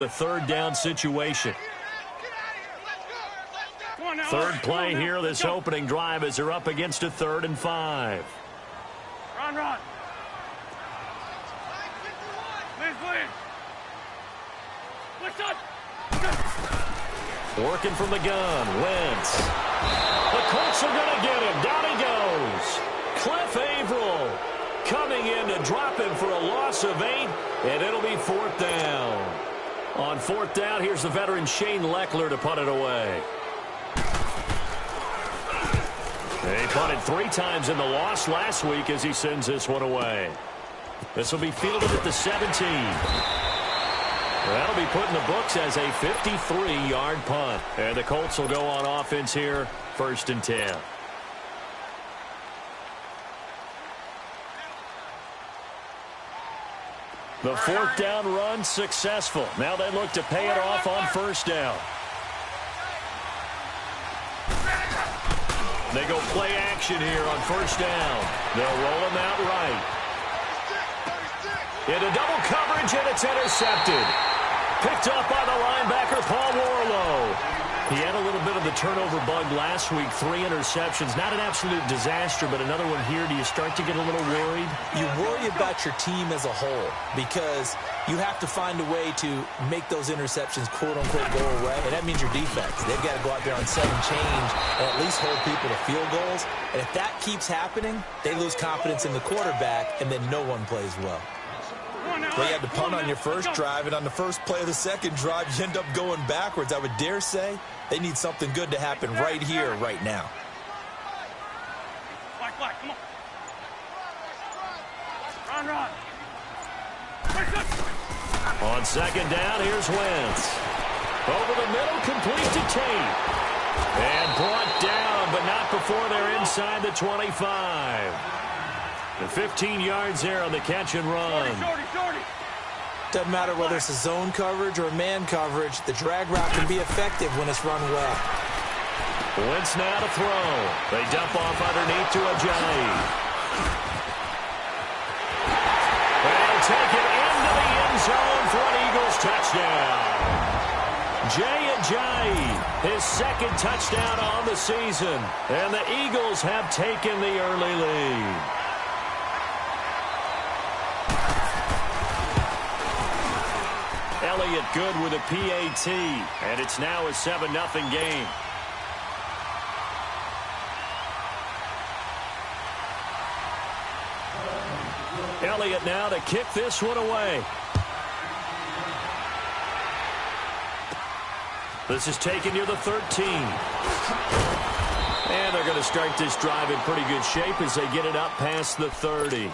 The third down situation. Third play here, this opening drive as they're up against a 3rd and 5. Run. Working from the gun, Wentz. The Colts are going to get him. Down he goes. Cliff Averill coming in to drop him for a loss of 8, and it'll be 4th down. On 4th down, here's the veteran Shane Leckler to punt it away. They punted 3 times in the loss last week as he sends this one away. This will be fielded at the 17. That'll be put in the books as a 53-yard punt. And the Colts will go on offense here, 1st and 10. The 4th down run successful. Now they look to pay it off on 1st down. They go play action here on 1st down. They'll roll him out right. Into double coverage, and it's intercepted. Picked up by the linebacker, Paul Warlow. He had a little bit of the turnover bug last week, 3 interceptions. Not an absolute disaster, but another one here. Do you start to get a little worried? You worry about your team as a whole because you have to find a way to make those interceptions, quote-unquote, go away, and that means your defense. They've got to go out there on 7 change and at least hold people to field goals. And if that keeps happening, they lose confidence in the quarterback, and then no one plays well. Well, you had to punt on your first drive, and on the first play of the second drive, you end up going backwards. I would dare say they need something good to happen right here, right now. Come on. Run. On 2nd down, here's Wentz. Over the middle, complete to Tate. And brought down, but not before they're inside the 25. The 15 yards there on the catch and run. Shorty. Doesn't matter whether it's a zone coverage or man coverage, the drag route can be effective when it's run well. Wentz now to throw. They dump off underneath to Ajayi. They'll take it into the end zone for an Eagles touchdown. Jay Ajayi, his 2nd touchdown on the season. And the Eagles have taken the early lead. Elliott good with a PAT, and it's now a 7-0 game. Elliott now to kick this one away. This is taken near the 13. And they're going to start this drive in pretty good shape as they get it up past the 30.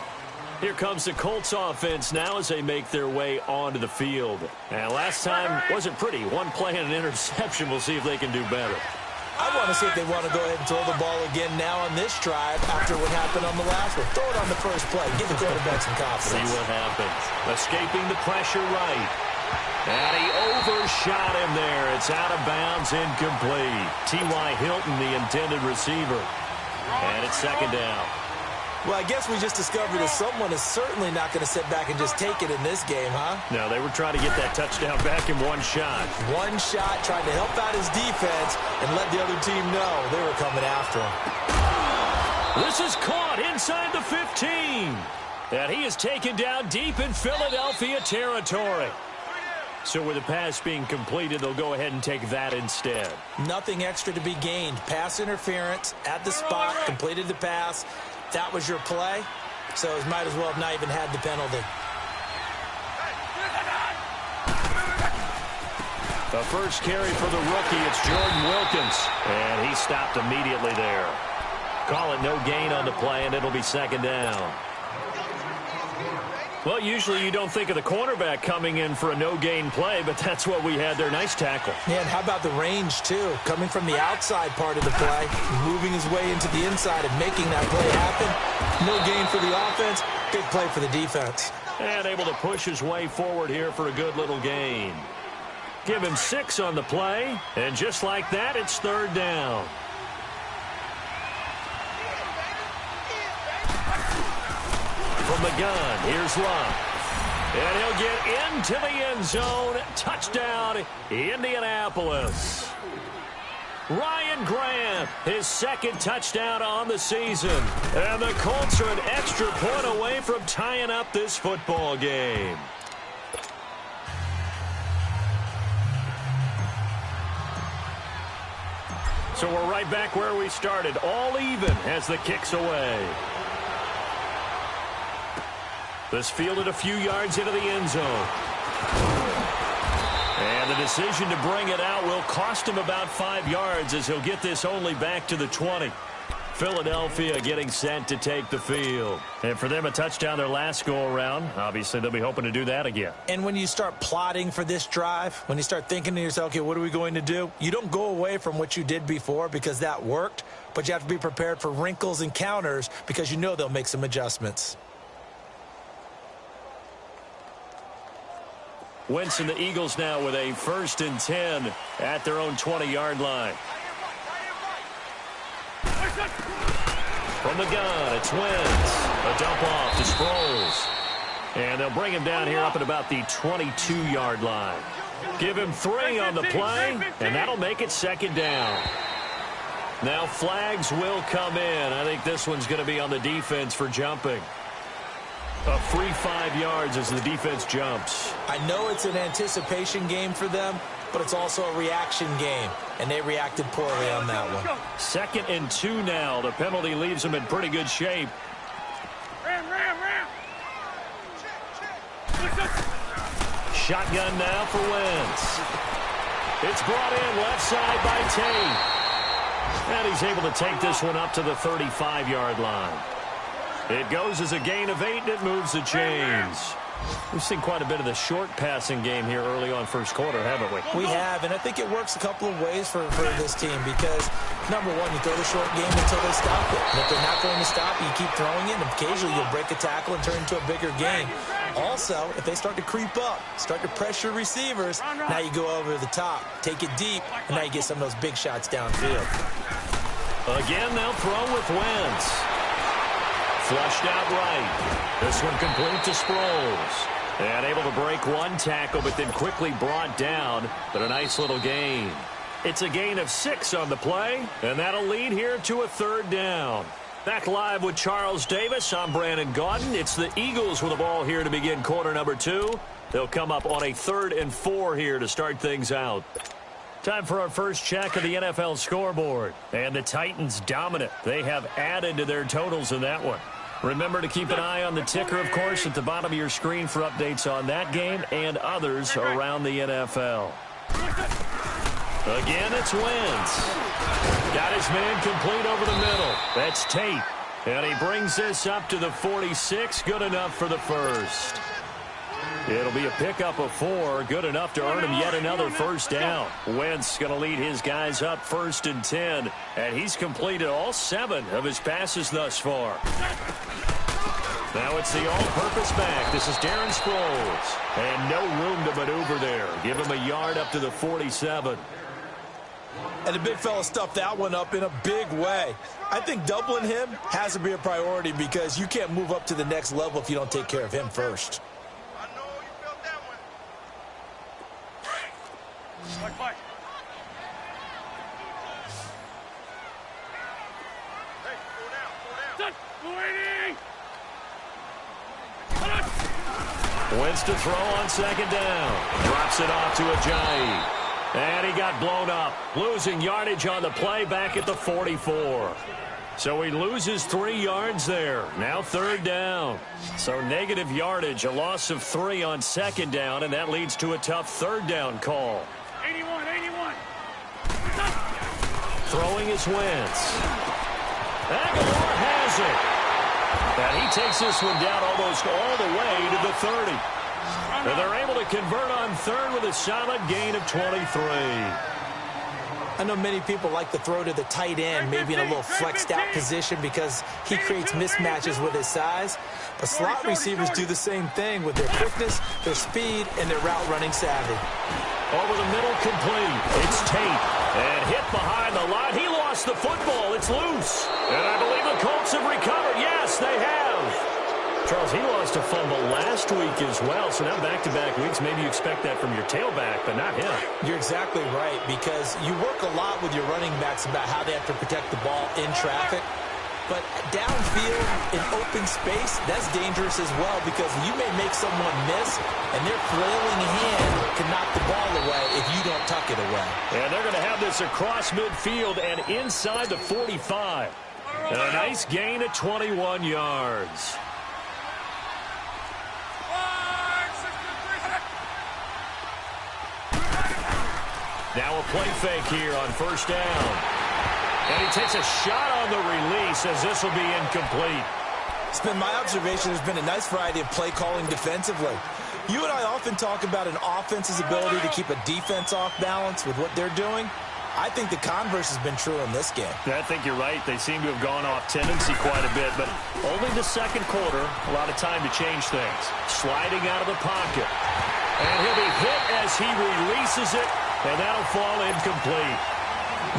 Here comes the Colts offense now as they make their way onto the field. And last time wasn't pretty. 1 play and an interception. We'll see if they can do better. I want to see if they want to go ahead and throw the ball again now on this drive after what happened on the last one. Throw it on the first play. Give the quarterback some confidence. See what happens. Escaping the pressure right. And he overshot him there. It's out of bounds, incomplete. T.Y. Hilton, the intended receiver. And it's 2nd down. Well, I guess we just discovered that someone is certainly not going to sit back and just take it in this game, huh? No, they were trying to get that touchdown back in 1 shot. 1 shot, trying to help out his defense and let the other team know they were coming after him. This is caught inside the 15. And he is taken down deep in Philadelphia territory. So with the pass being completed, they'll go ahead and take that instead. Nothing extra to be gained. Pass interference at the spot, completed the pass. That was your play, so it might as well have not even had the penalty. The first carry for the rookie, it's Jordan Wilkins. And he stopped immediately there. Call it no gain on the play, and it'll be 2nd down. Well, usually you don't think of the cornerback coming in for a no-gain play, but that's what we had there. Nice tackle. Yeah, and how about the range, too? Coming from the outside part of the play, moving his way into the inside and making that play happen. No gain for the offense, big play for the defense. And able to push his way forward here for a good little gain. Give him 6 on the play, and just like that, it's 3rd down. From the gun, here's Love. And he'll get into the end zone. Touchdown, Indianapolis. Ryan Grant, his second touchdown on the season. And the Colts are an extra point away from tying up this football game. So we're right back where we started, all even as the kick's away. This fielded a few yards into the end zone. And the decision to bring it out will cost him about 5 yards as he'll get this only back to the 20. Philadelphia getting set to take the field. And for them, a touchdown their last go-around. Obviously, they'll be hoping to do that again. And when you start plotting for this drive, when you start thinking to yourself, okay, what are we going to do? You don't go away from what you did before because that worked, but you have to be prepared for wrinkles and counters because you know they'll make some adjustments. Wentz and the Eagles now with a 1st and 10 at their own 20-yard line. From the gun, it's Wentz. A dump off to Sproles. And they'll bring him down here up at about the 22-yard line. Give him 3 on the play, and that'll make it 2nd down. Now flags will come in. I think this one's going to be on the defense for jumping. A free 5 yards as the defense jumps. I know it's an anticipation game for them, but it's also a reaction game, and they reacted poorly on that one. 2nd and 2 now. The penalty leaves them in pretty good shape. Ram. Shotgun now for Wentz. It's brought in left side by Tate. And he's able to take this one up to the 35-yard line. It goes as a gain of 8, and it moves the chains. We've seen quite a bit of the short passing game here early on first quarter, haven't we? We have, and I think it works a couple of ways for this team because, number one, you throw the short game until they stop it. And if they're not going to stop it, you keep throwing it, and occasionally you'll break a tackle and turn into a bigger game. Also, if they start to creep up, start to pressure receivers, now you go over the top, take it deep, and now you get some of those big shots downfield. Again, they'll throw with Wentz. Flushed out right. This one complete to Sproles. And able to break one tackle, but then quickly brought down. But a nice little gain. It's a gain of 6 on the play, and that'll lead here to a 3rd down. Back live with Charles Davis. I'm Brandon Gaudin. It's the Eagles with the ball here to begin quarter number 2. They'll come up on a 3rd and 4 here to start things out. Time for our first check of the NFL scoreboard. And the Titans dominant. They have added to their totals in that one. Remember to keep an eye on the ticker, of course, at the bottom of your screen for updates on that game and others around the NFL. Again, it's Wentz. Got his man complete over the middle. That's Tate. And he brings this up to the 46. Good enough for the first. It'll be a pickup of 4. Good enough to earn him yet another first down. Wentz going to lead his guys up 1st and 10. And he's completed all 7 of his passes thus far. Now it's the all-purpose back. This is Darren Sproles. And no room to maneuver there. Give him a yard up to the 47. And the big fella stuffed that one up in a big way. I think doubling him has to be a priority because you can't move up to the next level if you don't take care of him first. Fight. Hey, go down. Waiting. Wentz to throw on 2nd down. Drops it off to Ajayi. And he got blown up. Losing yardage on the play back at the 44. So he loses 3 yards there. Now 3rd down. So negative yardage, a loss of 3 on 2nd down, and that leads to a tough 3rd down call. 81. Throwing is Wentz. Aguilar has it. And he takes this one down almost all the way to the 30. And they're able to convert on 3rd with a solid gain of 23. I know many people like to throw to the tight end, maybe in a little flexed out position because he creates mismatches with his size. But slot receivers do the same thing with their quickness, their speed, and their route running savvy. Over the middle, complete. It's Tate. And hit behind the line. He lost the football. It's loose. And I believe the Colts have recovered. Yes, they have. Charles, he lost a fumble last week as well, so now back-to-back weeks, maybe you expect that from your tailback, but not him. You're exactly right, because you work a lot with your running backs about how they have to protect the ball in traffic. But downfield in open space, that's dangerous as well, because you may make someone miss, and their flailing hand can knock the ball away if you don't tuck it away. And they're going to have this across midfield and inside the 45. A nice gain at 21 yards. Now a play fake here on first down. And he takes a shot on the release as this will be incomplete. It's been my observation there's been a nice variety of play calling defensively. You and I often talk about an offense's ability to keep a defense off balance with what they're doing. I think the converse has been true in this game. I think you're right. They seem to have gone off tendency quite a bit, but only the second quarter, a lot of time to change things. Sliding out of the pocket. And he'll be hit as he releases it, and that'll fall incomplete.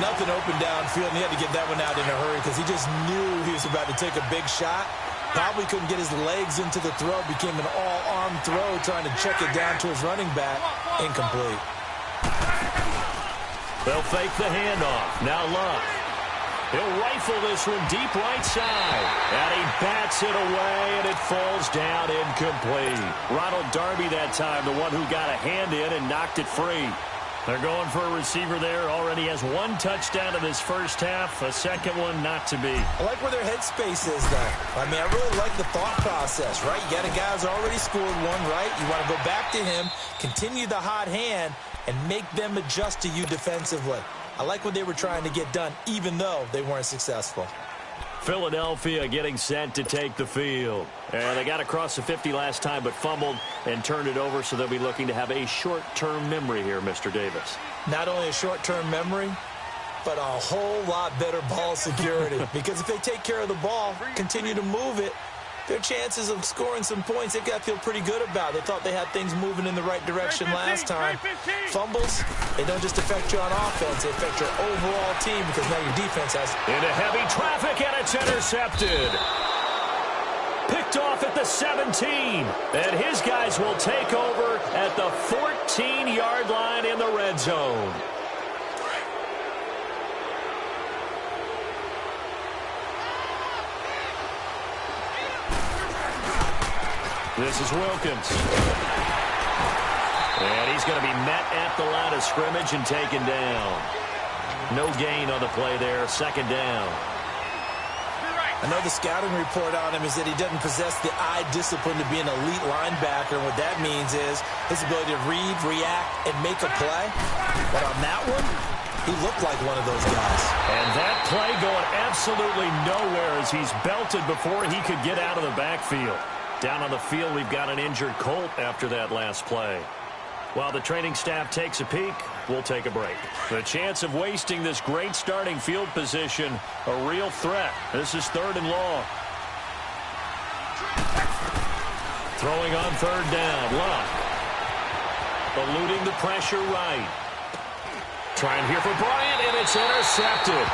Nothing open downfield, and he had to get that one out in a hurry because he just knew he was about to take a big shot. Probably couldn't get his legs into the throw. Became an all-arm throw trying to check it down to his running back. Incomplete. They'll fake the handoff. Now Luck. He'll rifle this one deep right side. And he bats it away, and it falls down incomplete. Ronald Darby that time, the one who got a hand in and knocked it free. They're going for a receiver there. Already has one touchdown in this first half. A second one not to be. I like where their headspace is, though. I mean, I really like the thought process, right? You got a guy who's already scored one, right? You want to go back to him, continue the hot hand, and make them adjust to you defensively. I like what they were trying to get done, even though they weren't successful. Philadelphia getting set to take the field. And they got across the 50 last time, but fumbled and turned it over, so they'll be looking to have a short-term memory here, Mr. Davis. Not only a short-term memory, but a whole lot better ball security. Because if they take care of the ball, continue to move it, their chances of scoring some points, they've got to feel pretty good about. They thought they had things moving in the right direction last time. Fumbles, they don't just affect you on offense, they affect your overall team because now your defense has... Into heavy traffic, and it's intercepted. Picked off at the 17. And his guys will take over at the 14-yard line in the red zone. This is Wilkins. And he's going to be met at the line of scrimmage and taken down. No gain on the play there. Second down. I know the scouting report on him is that he doesn't possess the eye discipline to be an elite linebacker. And what that means is his ability to read, react, and make a play. But on that one, he looked like one of those guys. And that play going absolutely nowhere as he's belted before he could get out of the backfield. Down on the field, we've got an injured Colt after that last play. While the training staff takes a peek, we'll take a break. The chance of wasting this great starting field position, a real threat. This is 3rd and long. Throwing on 3rd down, Luck. Eluding the pressure right. Trying here for Bryant, and it's intercepted.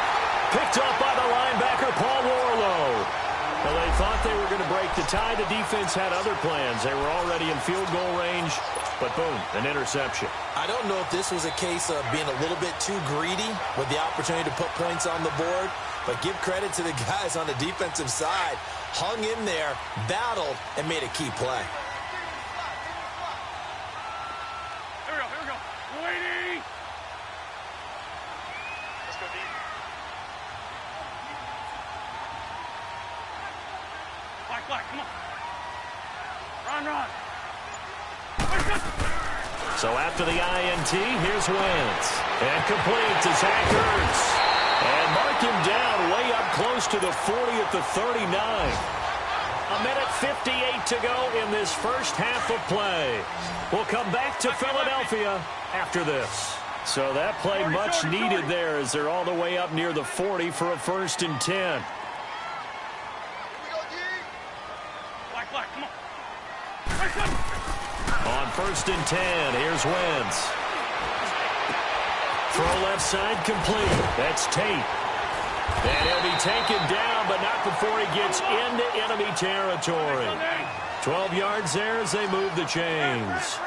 Picked up by the linebacker, Paul Warlow. Well, they thought they were going to break the tie. The defense had other plans. They were already in field goal range, but boom, an interception. I don't know if this was a case of being a little bit too greedy with the opportunity to put points on the board, but give credit to the guys on the defensive side. Hung in there, battled, and made a key play. Here we go. Waiting. Let's go deep. Black, come on. Run. So after the INT, here's Wentz. And complete to Zach Ertz. And mark him down way up close to the 40 at the 39. A minute 58 to go in this first half of play. We'll come back to Philadelphia after this. So that play much needed there as they're all the way up near the 40 for a 1st and 10. Black, come on. On 1st and 10, here's Wentz. Throw left side complete. That's Tate. And he'll be taken down, but not before he gets into enemy territory. 12 yards there as they move the chains.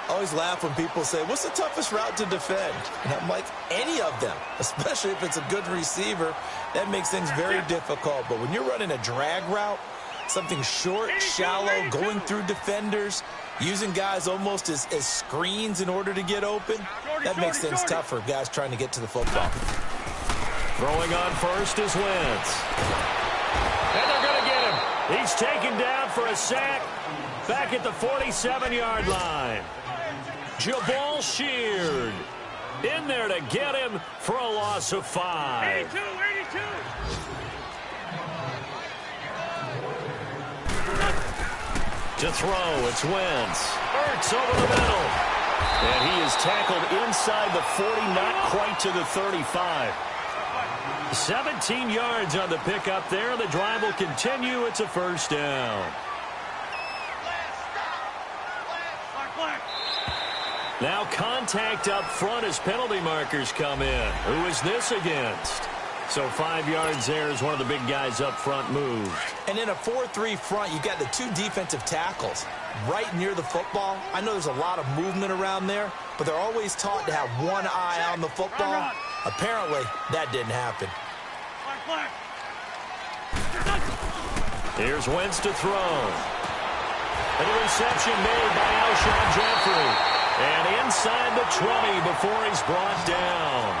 I always laugh when people say, what's the toughest route to defend? And I'm like, any of them, especially if it's a good receiver. That makes things very difficult. But when you're running a drag route, something short, shallow, going through defenders, using guys almost as screens in order to get open, that makes things tough for guys trying to get to the football. Throwing on first is Wentz. And they're going to get him. He's taken down for a sack back at the 47-yard line. Jabal Sheard in there to get him for a loss of 5. 82. To throw, it's Wentz. Ertz over the middle. And he is tackled inside the 40, not quite to the 35. 17 yards on the pickup there. The drive will continue. It's a first down. Now contact up front as penalty markers come in. Who is this against? So 5 yards there as one of the big guys up front moved. And in a 4-3 front, you've got the 2 defensive tackles right near the football. I know there's a lot of movement around there, but they're always taught to have one eye on the football. Apparently, that didn't happen. Here's Wentz to throw. And the reception made by Alshon Jeffrey. And inside the 20 before he's brought down.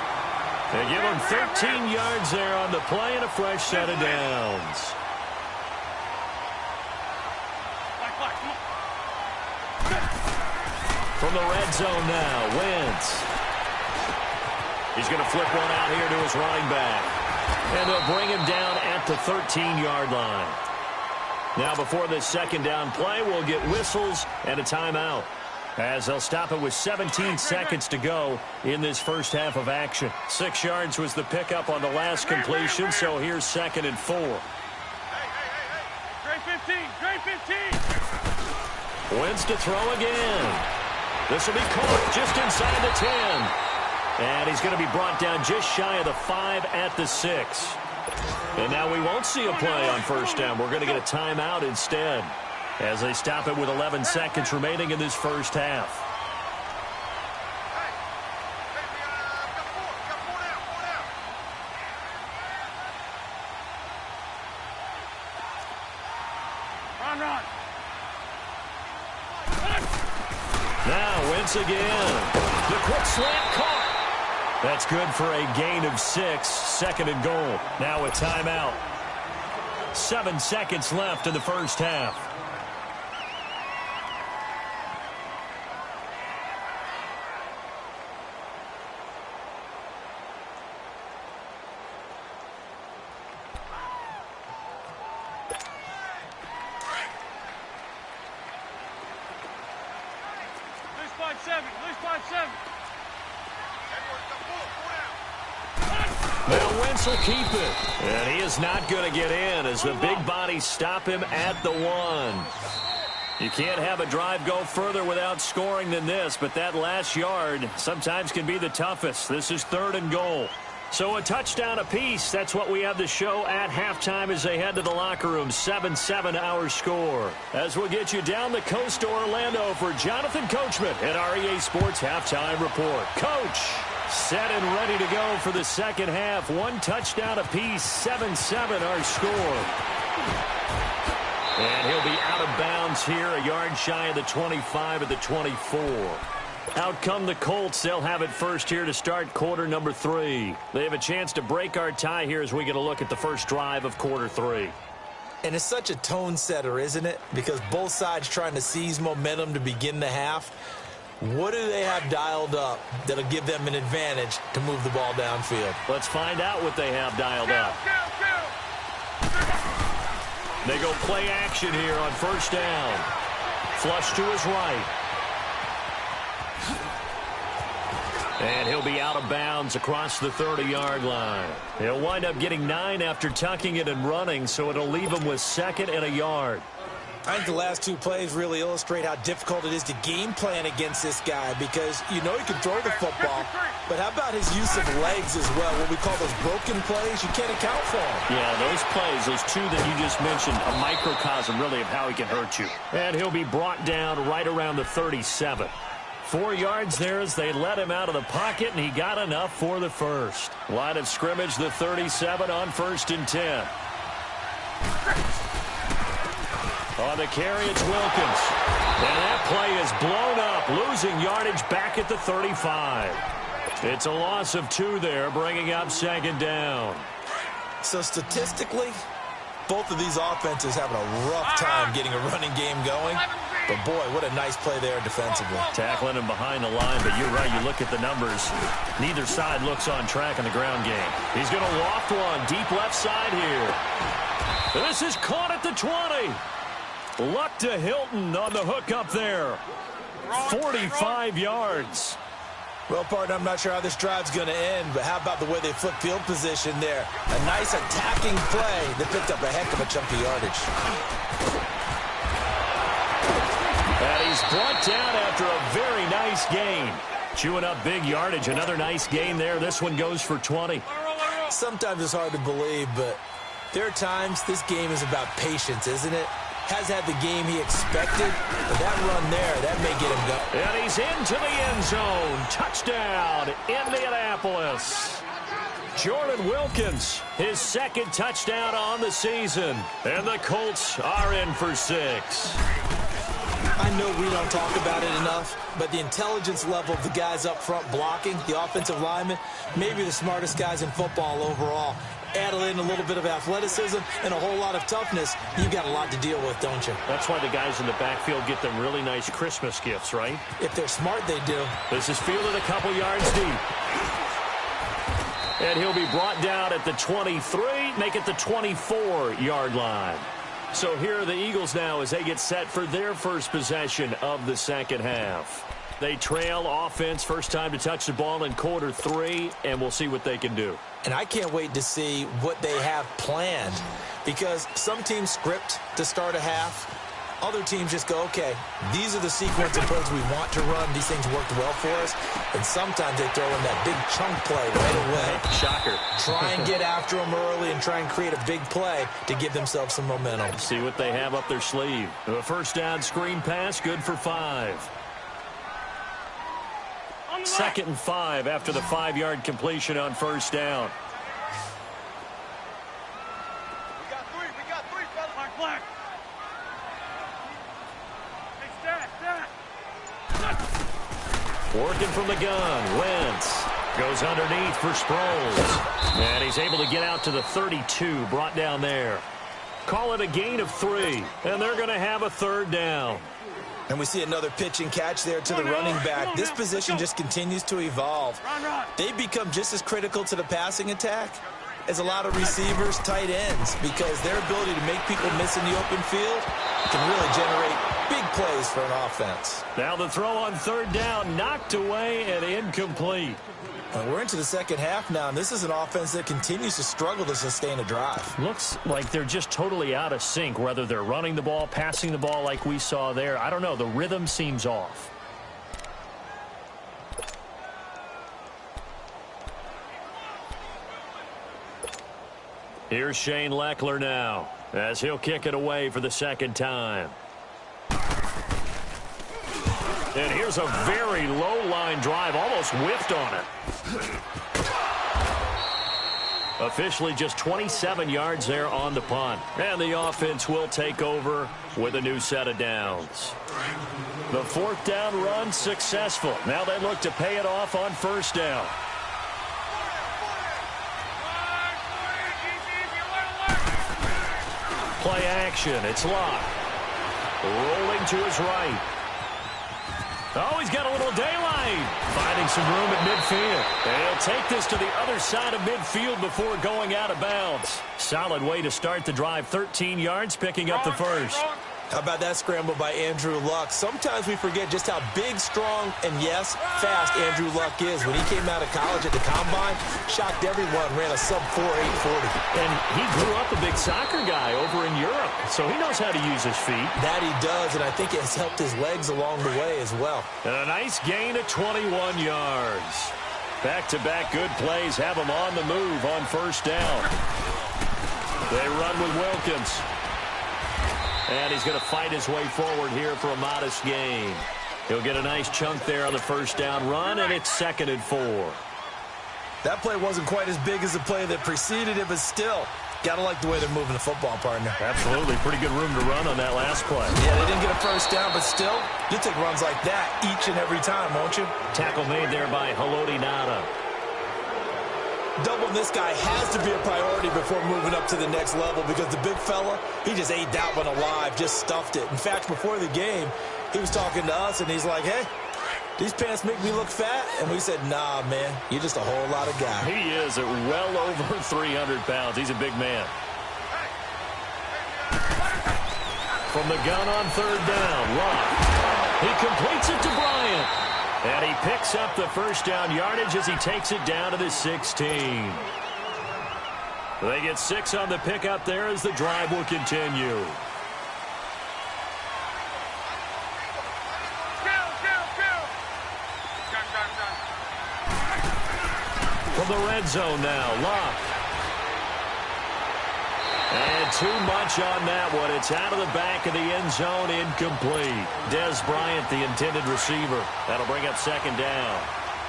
They give him 13 yards there on the play and a fresh set of downs. From the red zone now, Wentz. He's going to flip one out here to his running back. And they'll bring him down at the 13-yard line. Now before this second down play, we'll get whistles and a timeout, as they'll stop it with 17 seconds to go in this first half of action. 6 yards was the pickup on the last completion, so here's 2nd and 4. Trey 15. Wentz to throw again. This will be caught just inside the 10. And he's going to be brought down just shy of the 5 at the 6. And now we won't see a play on first down. We're going to get a timeout instead, as they stop it with 11 seconds remaining in this first half. Run. Now Wentz again. The quick slant caught. That's good for a gain of 6. 2nd and goal. Now a timeout. 7 seconds left in the first half. Now Wentz will keep it. And he is not going to get in as the big bodies stop him at the 1. You can't have a drive go further without scoring than this, but that last yard sometimes can be the toughest. This is 3rd and goal. So a touchdown apiece. That's what we have to show at halftime as they head to the locker room. 7-7 our score. As we'll get you down the coast to Orlando for Jonathan Coachman at our EA Sports Halftime Report. Coach, set and ready to go for the second half. 1 touchdown apiece. 7-7 our score. And he'll be out of bounds here, a yard shy of the 25 at the 24. Out come the Colts. They'll have it first here to start quarter number 3. They have a chance to break our tie here as we get a look at the first drive of quarter 3. And it's such a tone setter, isn't it? Because both sides trying to seize momentum to begin the half. What do they have dialed up that'll give them an advantage to move the ball downfield? Let's find out what they have dialed up. They go play action here on first down. Flush to his right. And he'll be out of bounds across the 30-yard line. He'll wind up getting 9 after tucking it and running, so it'll leave him with 2nd and a yard. I think the last two plays really illustrate how difficult it is to game plan against this guy because you know he can throw the football, but how about his use of legs as well? What we call those broken plays, you can't account for them. Yeah, those plays, those two that you just mentioned, a microcosm really of how he can hurt you. And he'll be brought down right around the 37. 4 yards there as they let him out of the pocket, and he got enough for the first. Line of scrimmage, the 37 on 1st and 10. On the carry, it's Wilkins. And that play is blown up, losing yardage back at the 35. It's a loss of 2 there, bringing up 2nd down. So statistically, both of these offenses having a rough time getting a running game going. But, boy, what a nice play there defensively. Tackling him behind the line, but you're right. You look at the numbers. Neither side looks on track in the ground game. He's going to loft one deep left side here. This is caught at the 20. Luck to Hilton on the hook up there. 45 yards. Well, partner, I'm not sure how this drive's going to end, but how about the way they flip field position there? A nice attacking play that picked up a heck of a chunk of yardage. And he's brought down after a very nice gain. Chewing up big yardage. Another nice gain there. This one goes for 20. Sometimes it's hard to believe, but there are times this game is about patience, isn't it? Has had the game he expected, but that run there, that may get him going. And he's into the end zone. Touchdown, Indianapolis. Jordan Wilkins, his 2nd touchdown on the season. And the Colts are in for 6. I know we don't talk about it enough, but the intelligence level of the guys up front blocking, the offensive linemen, maybe the smartest guys in football overall. Add in a little bit of athleticism and a whole lot of toughness, you've got a lot to deal with, don't you? That's why the guys in the backfield get them really nice Christmas gifts, right? If they're smart, they do. This is fielded a couple yards deep. And he'll be brought down at the 23, make it the 24-yard line. So here are the Eagles now as they get set for their first possession of the 2nd half. They trail offense, first time to touch the ball in quarter 3, and we'll see what they can do. And I can't wait to see what they have planned because some teams script to start a half. Other teams just go, okay, these are the sequence of plays we want to run. These things worked well for us. And sometimes they throw in that big chunk play right away. Shocker. Try and get after them early and try and create a big play to give themselves some momentum. See what they have up their sleeve. A first down screen pass, good for 5. 2nd and 5 after the 5-yard completion on first down. We got three, brother. Black. Hey, Stat. Working from the gun, Wentz goes underneath for Sproles. And he's able to get out to the 32, brought down there. Call it a gain of 3, and they're going to have a 3rd down. And we see another pitch and catch there to the running back. This position just continues to evolve. They become just as critical to the passing attack as a lot of receivers, tight ends, because their ability to make people miss in the open field can really generate big plays for an offense. Now the throw on 3rd down, knocked away and incomplete. We're into the 2nd half now, and this is an offense that continues to struggle to sustain a drive. Looks like they're just totally out of sync, whether they're running the ball, passing the ball like we saw there. I don't know. The rhythm seems off. Here's Shane Leckler now as he'll kick it away for the 2nd time. And here's a very low-line drive, almost whiffed on it. Officially just 27 yards there on the punt. And the offense will take over with a new set of downs. The 4th down run successful. Now they look to pay it off on 1st down. Play action. It's locked. Rolling to his right. Oh, he's got a little daylight. Finding some room at midfield. And he'll take this to the other side of midfield before going out of bounds. Solid way to start the drive. 13 yards, picking up the first. How about that scramble by Andrew Luck? Sometimes we forget just how big, strong, and, yes, fast Andrew Luck is. When he came out of college at the Combine, shocked everyone, ran a sub-4.840. And he grew up a big soccer guy over in Europe, so he knows how to use his feet. That he does, and I think it has helped his legs along the way as well. And a nice gain of 21 yards. Back-to-back good plays have him on the move on first down. They run with Wilkins. And he's going to fight his way forward here for a modest gain. He'll get a nice chunk there on the first down run, and it's 2nd and 4. That play wasn't quite as big as the play that preceded it, but still, got to like the way they're moving the football, partner. Absolutely. Pretty good room to run on that last play. Yeah, they didn't get a first down, but still, you take runs like that each and every time, won't you? Tackle made there by Haloti Nada. Doubling this guy has to be a priority before moving up to the next level because the big fella, he just ate that one alive, just stuffed it. In fact, before the game, he was talking to us, and he's like, hey, these pants make me look fat? And we said, nah, man, you're just a whole lot of guy. He is at well over 300 pounds. He's a big man. From the gun on third down, Luck. He completes it to Bryant. And he picks up the first down yardage as he takes it down to the 16. They get 6 on the pickup there as the drive will continue. From the red zone now, Luck. And too much on that one. It's out of the back of the end zone, incomplete. Dez Bryant, the intended receiver. That'll bring up 2nd down.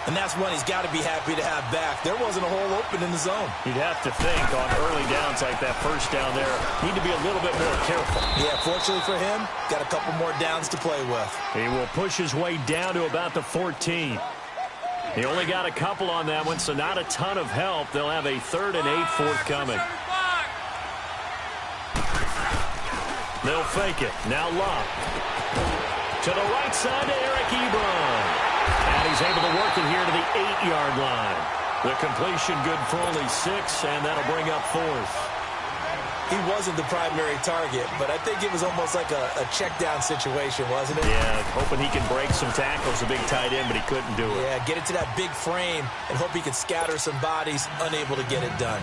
And that's one he's got to be happy to have back. There wasn't a hole open in the zone. You'd have to think on early downs like that first down there, need to be a little bit more careful. Yeah, fortunately for him, got a couple more downs to play with. He will push his way down to about the 14. He only got a couple on that one, so not a ton of help. They'll have a 3rd and 8 forthcoming. They'll fake it. Now Luck. To the right side to Eric Ebron. And he's able to work it here to the 8-yard line. The completion good for only 6, and that'll bring up 4th. He wasn't the primary target, but I think it was almost like a check-down situation, wasn't it? Yeah, hoping he can break some tackles, a big tight end, but he couldn't do it. Yeah, get it to that big frame and hope he can scatter some bodies, unable to get it done.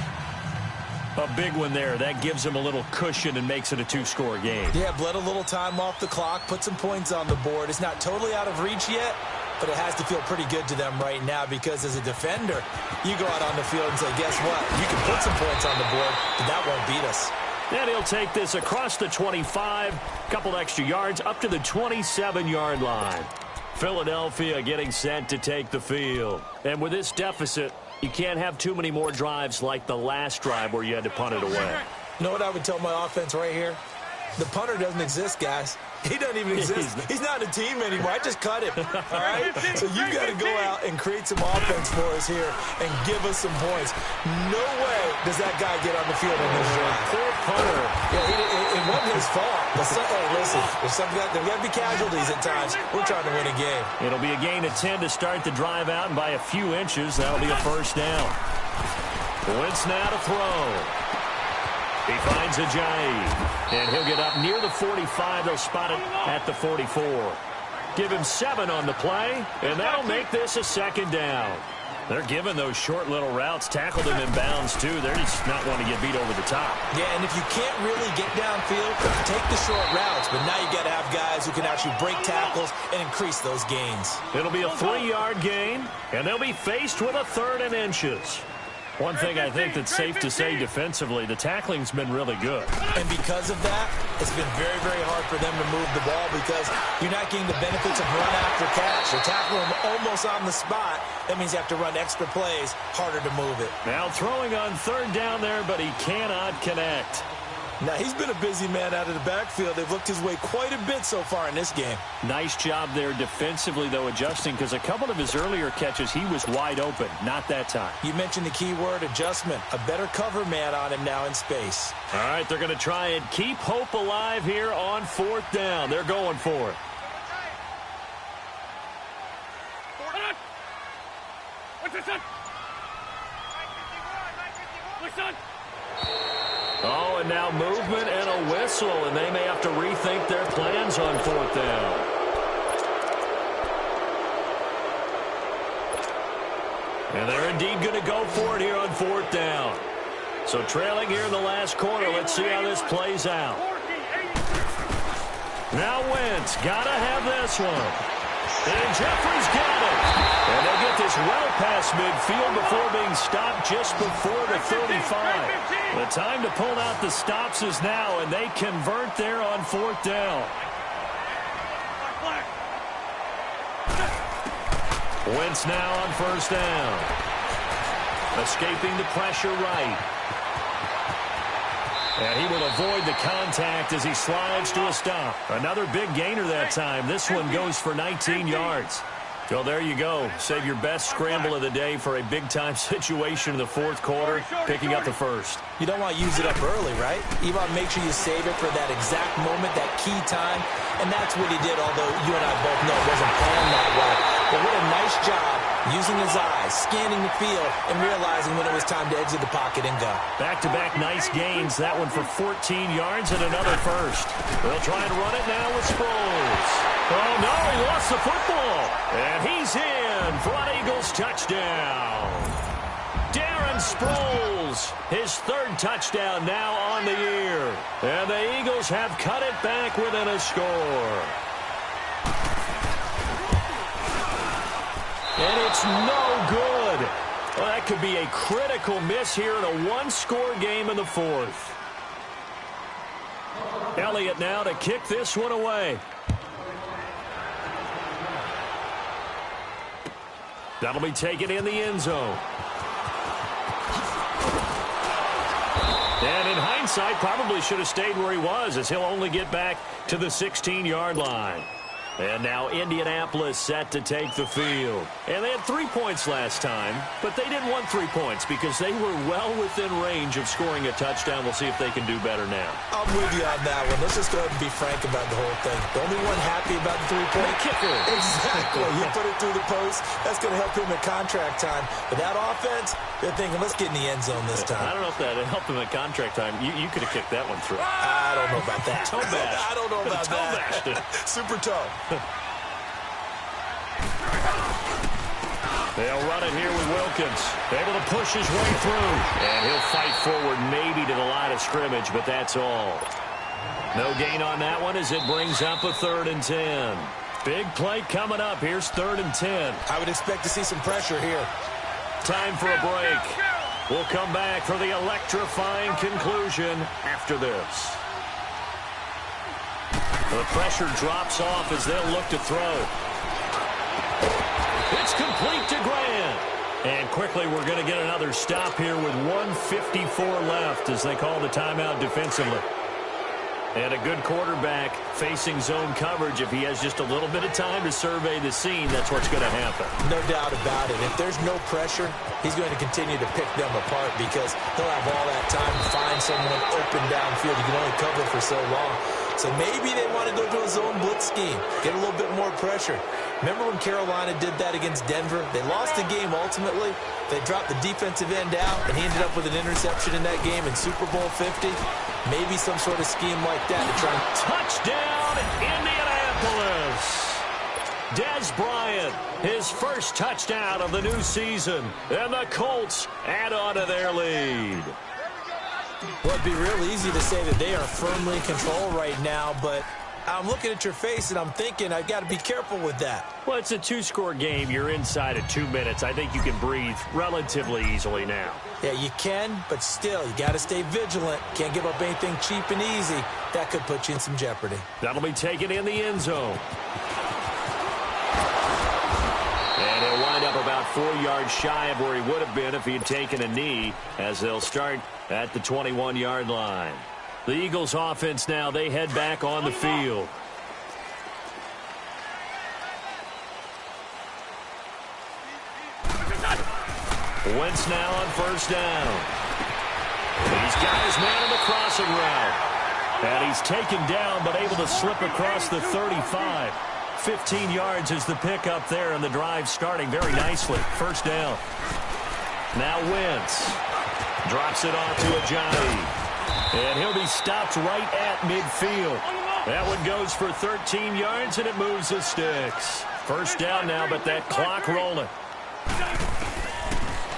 A big one there. That gives him a little cushion and makes it a 2-score game. Yeah, bled a little time off the clock, put some points on the board. It's not totally out of reach yet, but it has to feel pretty good to them right now because as a defender, you go out on the field and say, guess what? You can put some points on the board, but that won't beat us. And he'll take this across the 25, couple extra yards, up to the 27-yard line. Philadelphia getting set to take the field. And with this deficit, you can't have too many more drives like the last drive where you had to punt it away. You know what I would tell my offense right here? The punter doesn't exist, guys. He doesn't even exist. He's not a team anymore. I just cut him, all right? So you got to go out and create some offense for us here and give us some points. No way does that guy get on the field on this drive. Poor punter. Yeah, it wasn't his fault. But listen, there got to be casualties at times. We're trying to win a game. It'll be a gain of 10 to start the drive out, and by a few inches, that'll be a first down. Wentz now to throw. He finds Ajayi, and he'll get up near the 45. They'll spot it at the 44. Give him 7 on the play, and that'll make this a 2nd down. They're giving those short little routes, tackled him in bounds, too. They're just not wanting to get beat over the top. Yeah, and if you can't really get downfield, take the short routes, but now you got to have guys who can actually break tackles and increase those gains. It'll be a 3-yard gain, and they'll be faced with a 3rd and inches. One thing I think that's safe to say defensively, the tackling's been really good. And because of that, it's been very, very hard for them to move the ball because you're not getting the benefits of run after catch. You're tackling them almost on the spot. That means you have to run extra plays, harder to move it. Now throwing on 3rd down there, but he cannot connect. Now, he's been a busy man out of the backfield. They've looked his way quite a bit so far in this game. Nice job there defensively, though, adjusting, because a couple of his earlier catches, he was wide open. Not that time. You mentioned the key word, adjustment. A better cover man on him now in space. All right, they're going to try and keep hope alive here on 4th down. They're going for it. What's this, son? Look, son. Oh, and now movement and a whistle, and they may have to rethink their plans on fourth down. And they're indeed going to go for it here on fourth down. So trailing here in the last quarter, let's see how this plays out. Now Wentz, got to have this one. And Jeffrey's got it. And they'll get this well past midfield before being stopped just before the 35. The time to pull out the stops is now, and they convert there on fourth down. Wentz now on first down. Escaping the pressure right. And he will avoid the contact as he slides to a stop. Another big gainer that time. This one goes for 19 yards. So there you go. Save your best scramble of the day for a big-time situation in the fourth quarter, picking up the first. You don't want to use it up early, right? You want to make sure you save it for that exact moment, that key time. And that's what he did, although you and I both know it wasn't planned that way. But what a nice job using his eyes, scanning the field, and realizing when it was time to exit the pocket and go. Back-to-back nice gains. That one for 14 yards and another first. They'll try and run it now with Sproles. Oh, no, he lost the football. And he's in for an Eagles touchdown. Darren Sproles, his third touchdown now on the year. And the Eagles have cut it back within a score. And it's no good. Well, that could be a critical miss here in a one-score game in the fourth. Elliott now to kick this one away. That'll be taken in the end zone. And in hindsight, probably should have stayed where he was, as he'll only get back to the 16-yard line. And now Indianapolis set to take the field. And they had 3 points last time, but they didn't want 3 points because they were well within range of scoring a touchdown. We'll see if they can do better now. I'm with you on that one. Let's just go ahead and be frank about the whole thing. The only one happy about the three-point kicker. Exactly. You put it through the post. That's going to help him at contract time. But that offense, they're thinking, let's get in the end zone this time. I don't know if that helped him at contract time. You could have kicked that one through. I don't know about that. Toe bash. I don't know about that. Super toe. They'll run it here with Wilkins. Able to push his way through. And he'll fight forward maybe to the line of scrimmage, but that's all. No gain on that one as it brings up a 3rd and 10. Big play coming up. Here's 3rd and 10. I would expect to see some pressure here. Time for a break. We'll come back for the electrifying conclusion after this. The pressure drops off as they'll look to throw. It's complete to Grant. And quickly we're going to get another stop here with 1:54 left as they call the timeout defensively. And a good quarterback facing zone coverage. If he has just a little bit of time to survey the scene, that's what's going to happen. No doubt about it. If there's no pressure, he's going to continue to pick them apart because he'll have all that time to find someone open downfield. You can only cover for so long. So maybe they want to go to a zone blitz scheme, get a little bit more pressure. Remember when Carolina did that against Denver? They lost the game ultimately. They dropped the defensive end out, and he ended up with an interception in that game in Super Bowl 50. Maybe some sort of scheme like that to try and... Touchdown, Indianapolis! Dez Bryant, his first touchdown of the new season. And the Colts add on to their lead. Well, it'd be real easy to say that they are firmly in control right now, but I'm looking at your face and I'm thinking I've got to be careful with that. Well, it's a 2-score game. You're inside of 2 minutes. I think you can breathe relatively easily now. Yeah, you can, but still, you got to stay vigilant. Can't give up anything cheap and easy. That could put you in some jeopardy. That'll be taken in the end zone. And he'll wind up about 4 yards shy of where he would have been if he had taken a knee, as they'll start at the 21-yard line. The Eagles offense now, they head back on the field. Wentz now on first down. He's got his man in the crossing route. And he's taken down but able to slip across the 35. 15 yards is the pickup there, and the drive starting very nicely. First down. Now Wentz drops it off to Ajani. And he'll be stopped right at midfield. That one goes for 13 yards, and it moves the sticks. First down now, but that clock rolling.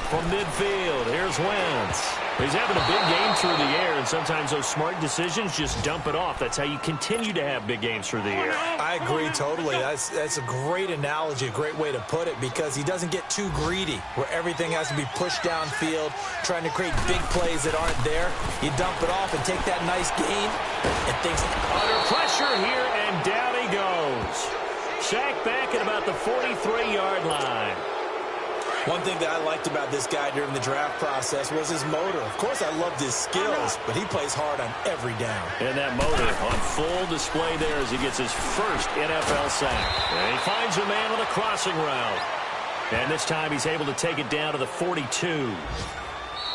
From midfield, here's Wentz. He's having a big game through the air, and sometimes those smart decisions just dump it off. That's how you continue to have big games through the air. I agree totally. That's a great analogy, a great way to put it, because he doesn't get too greedy where everything has to be pushed downfield, trying to create big plays that aren't there. You dump it off and take that nice gain, and things under pressure here, and down he goes. Sacked back at about the 43-yard line. One thing that I liked about this guy during the draft process was his motor. Of course, I loved his skills, but he plays hard on every down. And that motor on full display there as he gets his first NFL sack. And he finds a man on the crossing route. And this time he's able to take it down to the 42.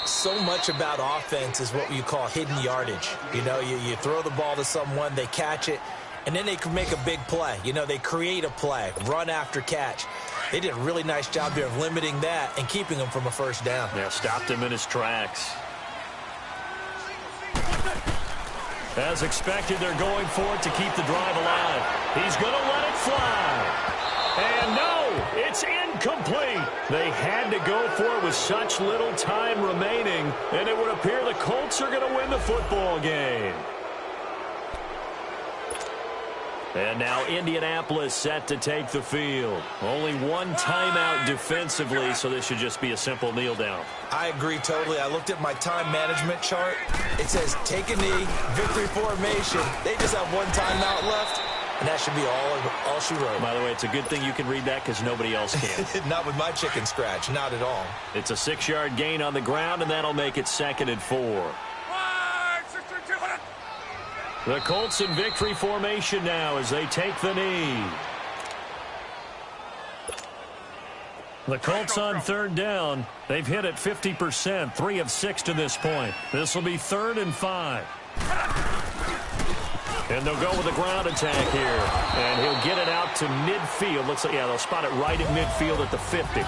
So much about offense is what you call hidden yardage. You know, you throw the ball to someone, they catch it, and then they can make a big play. You know, they create a play, run after catch. They did a really nice job there of limiting that and keeping him from a first down. Yeah, stopped him in his tracks. As expected, they're going for it to keep the drive alive. He's going to let it fly. And no, it's incomplete. They had to go for it with such little time remaining, and it would appear the Colts are going to win the football game. And now Indianapolis set to take the field. Only one timeout defensively, so this should just be a simple kneel down. I agree totally. I looked at my time management chart. It says take a knee, victory formation. They just have one timeout left, and that should be all she wrote. By the way, it's a good thing you can read that because nobody else can. Not with my chicken scratch, not at all. It's a 6-yard gain on the ground, and that'll make it 2nd and 4. The Colts in victory formation now as they take the knee. The Colts on 3rd down. They've hit it 50%, 3 of 6 to this point. This will be 3rd and 5. And they'll go with a ground attack here. And he'll get it out to midfield. Looks like, yeah, they'll spot it right at midfield at the 50.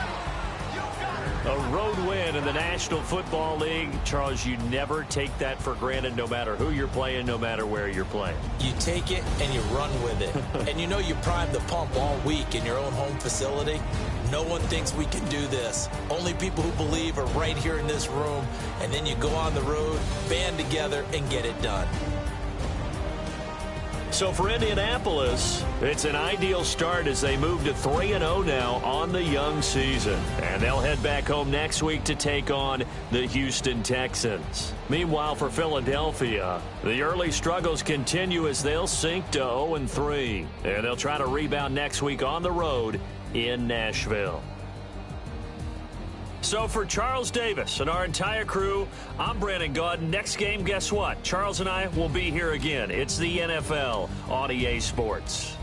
A road win in the National Football League. Charles, you never take that for granted no matter who you're playing, no matter where you're playing. You take it and you run with it. And you know you prime the pump all week in your own home facility. No one thinks we can do this. Only people who believe are right here in this room. And then you go on the road, band together, and get it done. So for Indianapolis, it's an ideal start as they move to 3-0 now on the young season. And they'll head back home next week to take on the Houston Texans. Meanwhile, for Philadelphia, the early struggles continue as they'll sink to 0-3. And they'll try to rebound next week on the road in Nashville. So for Charles Davis and our entire crew, I'm Brandon Gaudin. Next game, guess what? Charles and I will be here again. It's the NFL on EA Sports.